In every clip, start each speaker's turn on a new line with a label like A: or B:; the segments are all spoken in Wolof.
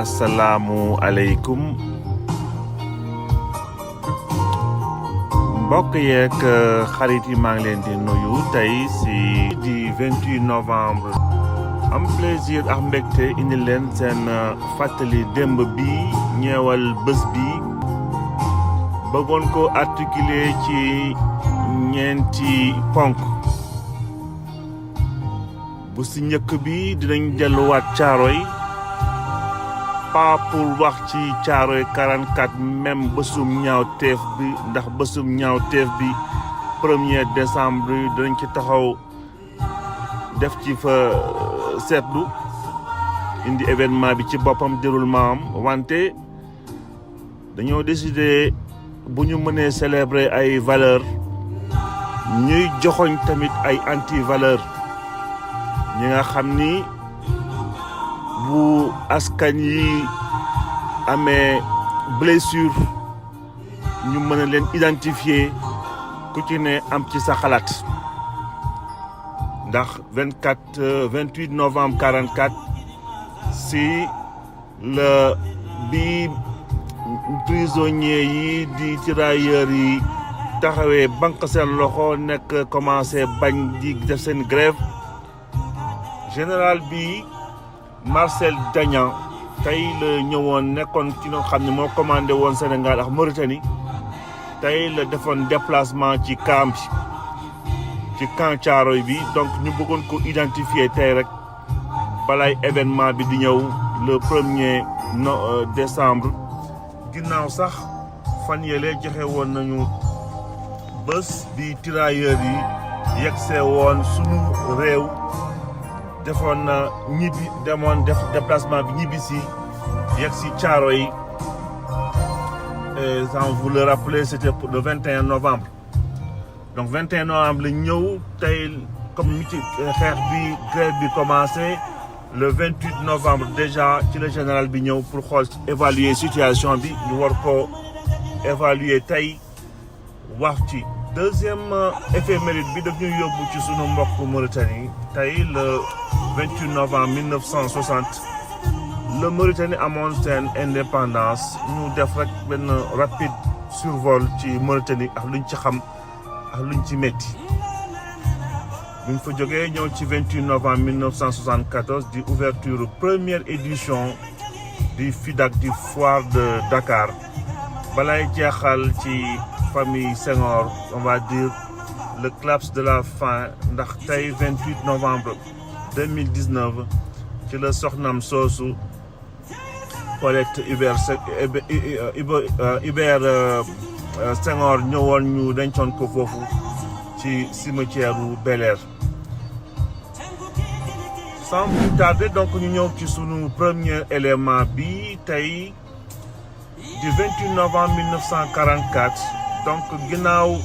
A: asalaamu aleykum mbokk yeeg xarit yi maa ngi leen di nuyu tey si di 28 novembre am plaisir ak mbégte indi leen seen fàttali démb bi ñeewal bés bi bëggoon ko articuler ci ñeenti ponk bu si njëkk bi dinañ delluwaat Caaroy pas pour wax ci Caaroy 44 même bésum ñaawteef bi ndax bésum ñaawteef bi 1er décembre dinañ ci taxaw def ci fa seetlu indi événement bi ci boppam déroulement am wante dañoo décider bu ñu mënee célébrer ay valeurs ñuy joxoñ tamit ay anti valeurs ñi nga xam ni bu askan yi amee blessure ñu mën a leen identifier ku ci ne am ci sa xalaat ndax 28 novembre 44 si la bi prisonniers yi di tirailleurs yi taxawee banque seen loxo nekk commencé bañ di def seen grève général bi Marcel Dagnan tey la ñëwoon nekkoon ci nga xam ne moo commandé woon Sénégal ak Mauritanie tey la defoon déplacement ci camp bi ci camp Thiaroye bi donc ñu bëggoon ko identifier tey rek balay événement bi di ñëw le 1er décembre ginnaaw sax fan yële joxe woon nañu bés bi tirailleurs yi yegsee woon sunu réew defoon na ñibbi demoon def déplacement bi ñibbi si yegg si Thiaroye et sans vous le rappeler c'était le 21 novembre donc 21 novembre la ñëw tey comme mi ci xeex bi grève bi commencé le 28 novembre déjà ci la général bi ñëw pour xool évaluer situation bi ñu war ko évaluer tey wax ci deuxième éphéméride bi daf ñuy yóbbu ci sunu mbokk Mauritanie tey le 28 novembre 1960 le Mauritanie amoon seen indépendance ñu def rek benn rapide survol ci Mauritanie ak luñ ci xam ak luñ ci métti buñ fa jógee ñëw ci 28 novembre 1974 di ouverture première édition du FIDAK di foire de Dakar balay jeexal ci famille Senghor on va dire le claps de la fin ndax tey 28 novembre 2019 ci la soxnam soosu Paulette Hubert Senghor ñëwoon ñu dencoon ko foofu ci cimetière u Bel-Air sans plus tarder donc ñu ñëw ci sunu premier élément bi tey du 28 novembre 1944 donc ginnaaw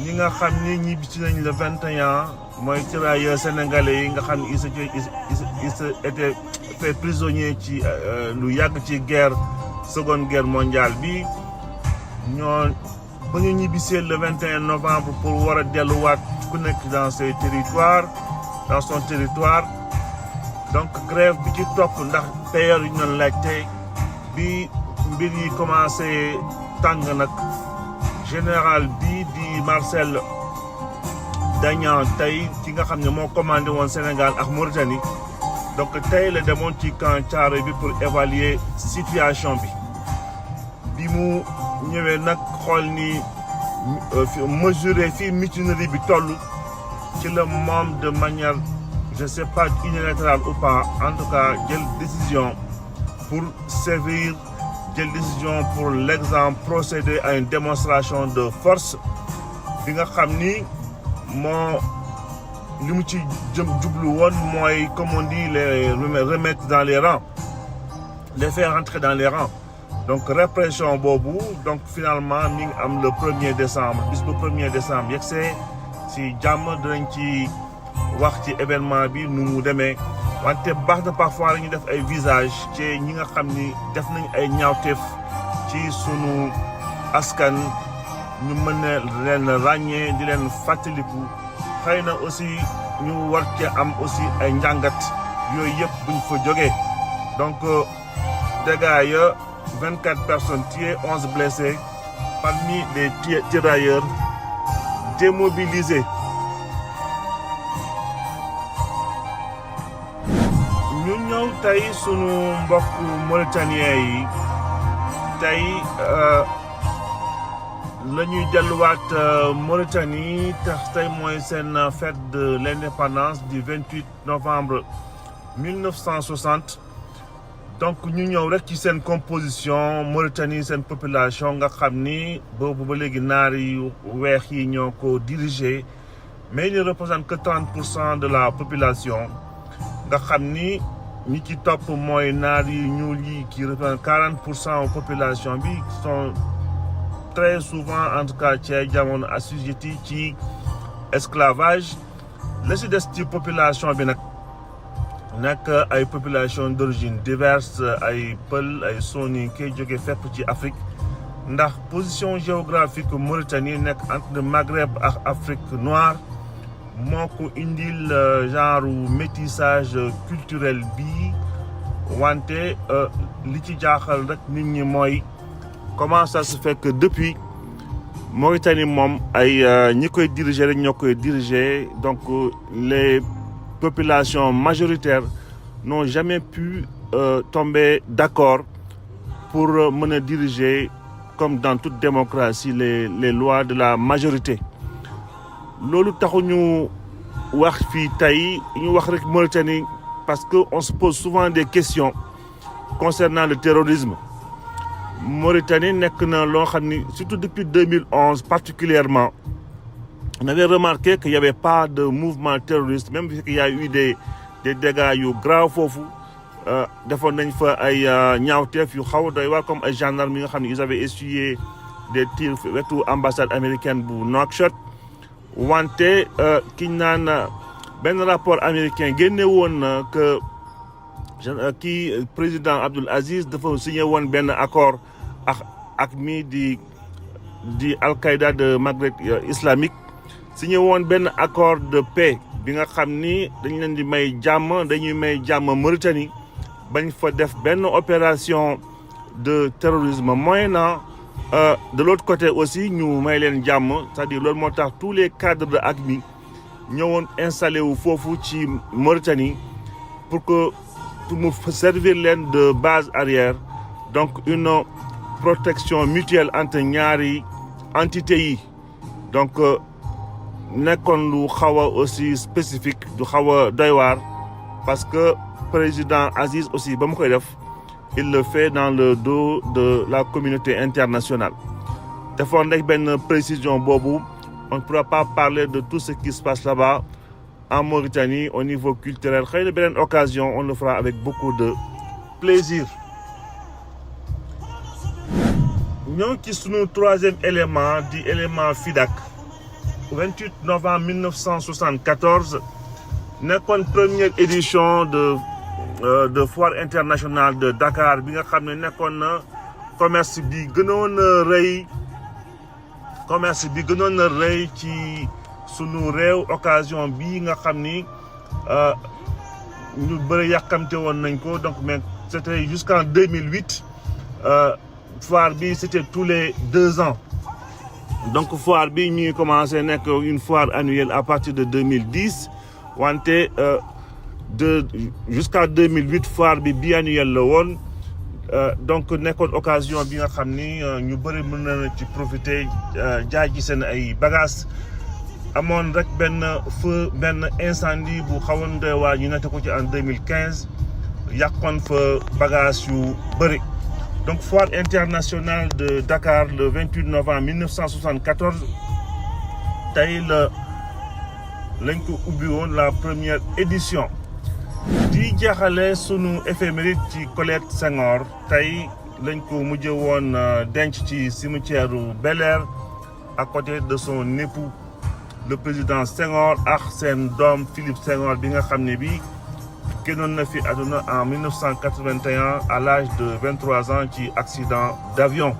A: ñi nga xam ni ñibbi ci nañ le 21 mooy tirailleurs sénégalais yi nga xam ni il se était fait prisonnier ci lu yàgg ci seconde guerre mondiale bi ñoo ba ñu ñibbisee le 21 novembre pour war a delluwaat ku nekk dans son territoire donc grève bi ci topp ndax payeurs yi ñu doon laajte bi mbir yi commencé tàng nag général bi di Marcel Dagnan tey ci nga xam ne moo commandé woon Sénégal ak Mauritanie donc tey la demoon ci camp Thiaroye bi pour évaluer situation bi mu ñëwee nag xool ni mesurer fii mutinerie bi toll ci la moom de manière je sais pas unilatérale ou pas en tout cas jël décision pour sévir jël décision pour l'exemple procéder à une démonstration de force bi nga xam ni moo li mu ci jublu woon mooy comme on dit les remettre dans les rangs les faire rentrer dans les rangs donc répression boobu donc finalement mi ngi am le 1er décembre bis bu 1er décembre yegsee si jàmm dinañ ci wax ci événement bi nu mu demee wante baax na parfois dañuy def ay visage ci ñi nga xam ni def nañ ay ñaawteef ci sunu askan ñu mën leen ràññee di leen fàttaliku xëy na aussi ñu war ci am aussi ay njàngat yooyu yëpp buñ fa jógee donc dégâts, 24 personnes tuées, 11 blessés, parmi les tirailleurs démobilisés. Ñu ñëw tey sunu mbokk mauritanien yi tey la ñuy delluwaat Mauritanie tax tey mooy seen fête de l'indépendance du 28 novembre 1960 donc ñu ñëw rek ci seen composition Mauritanie seen population nga xam ni boobu ba léegi naar yu weex yi ñoo ko dirigé mais ils ne représentent que 30% de la population nga xam ni ñi ci topp mooy naar yi ñuul yi qui représentent 40% population bi sont très souvent en tout cas ci jamono assujetti ci esclavage la si des ci population bi nag nekk ay population d'origine diverse ay pël ay soninké jóge fépp ci Afrique ndax position géographique Mauritanie nekk entre Maghreb ak Afrique noire moo ko indil genre métissage culturel bi wante li ci jaaxal rek nit ñi mooy comment ça se fait que depuis Mauritanie moom ay ñi koy diriger rek ñoo koy diriger donc les populations majoritaires n'ont jamais pu tomber d'accord pour mën a diriger comme dans toute démocratie les lois de la majorité loolu taxu ñu wax fii tey ñu wax rek Mauritanie parce que on se pose souvent des questions concernant le terrorisme Mauritanie nekk na loo xam ni surtout depuis 2011 particulièrement on avait remarqué qu'il y avait pas de mouvement terroriste même si il y a eu des dégâts yu grave foofu defoon nañ fa ay ñaawteef yu xaw doy waar comme ay gendarmes yi nga xam ne ils avaient essuyé des tirs wetu ambassade américaine bu Nouakchott wante kiñ naan benn rapport américain génne woon na que kii président Abdul Aziz dafa signé woon benn accord ak mi di Al-Qaïda de Maghreb islamique signé woon benn accord de paix bi nga xam ni dañ leen di may jàmm dañuy may jàmm Mauritanie bañ fa def benn opération de terrorisme moyennant de l'autre côté aussi ñu may leen jàmm c'est-à-dire loolu moo tax tous les cadres de AQMI ñëwoon installé wu foofu ci Mauritanie pour mu servir leen de base arrière donc une protection mutuelle entre ñaari entités yi donc nekkoon lu xaw a aussi spécifique du xaw a doy waar parce que président Aziz aussi ba mu koy def il le fait dans le dos de la communauté internationale defoon rek benn précision boobu on ne pourra pas parler de tout ce qui se passe là-bas en Mauritanie au niveau culturel xëy na beneen occasion on le fera avec beaucoup de plaisir. ñoo ci sunu troisième élément di élément FIDAK 28 novembre 1974 nekkoon première édition de foire internationale de Dakar bi nga xam ne nekkoon na commerce bi gënoon a rëy ci sunu réew occasion bi nga xam ni ñu bëri yàkkamte woon nañ ko donc mais c'était jusqu'en 2008 foire bi c'était tous les 2 ans donc foire bi ñuy commencé nekk une foire annuelle à partir de 2010 wante jusqu'à 2008 foire bi biannuelle la woon donc nekkoon occasion bi nga xam ni ñu bëri mën na ci profiter jaay ci seen ay bagages amoon rek benn incendie bu xawoon doy waar ñu nette ko ci en 2015 yàqoon fa bagage yu bëri. Donc foire internationale de Dakar le 28 novembre 1974 tey lañ ko ubbi woon la première édition. di jeexale sunu éphéméride ci Colette Senghor tey lañ ko mujjee woon denc ci cimetière Bel-Air à côté de son époux le président Senghor ak seen doom Philippe Senghor bi nga xam ne bi génnoon na fi àdduna en 1981 à l'âge de 23 ans ci accident d'avion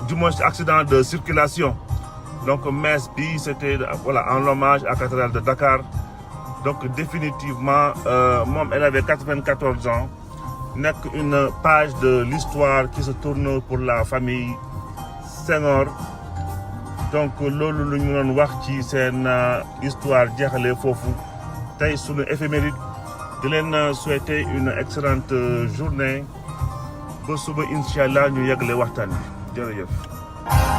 A: du moins accident de circulation donc messe bi c'était voilà en hommage à cathédrale de Dakar donc définitivement moom elle avait 94 ans nekk une page de l'histoire qui se tourne pour la famille Senghor donc loolu lu ñu doon wax ci seen histoire jeexalee foofu tey sunu éphéméride di leen souhaiter une excellente journée ba suba incha allah ñu yegle waxtaan bi jërëjëf.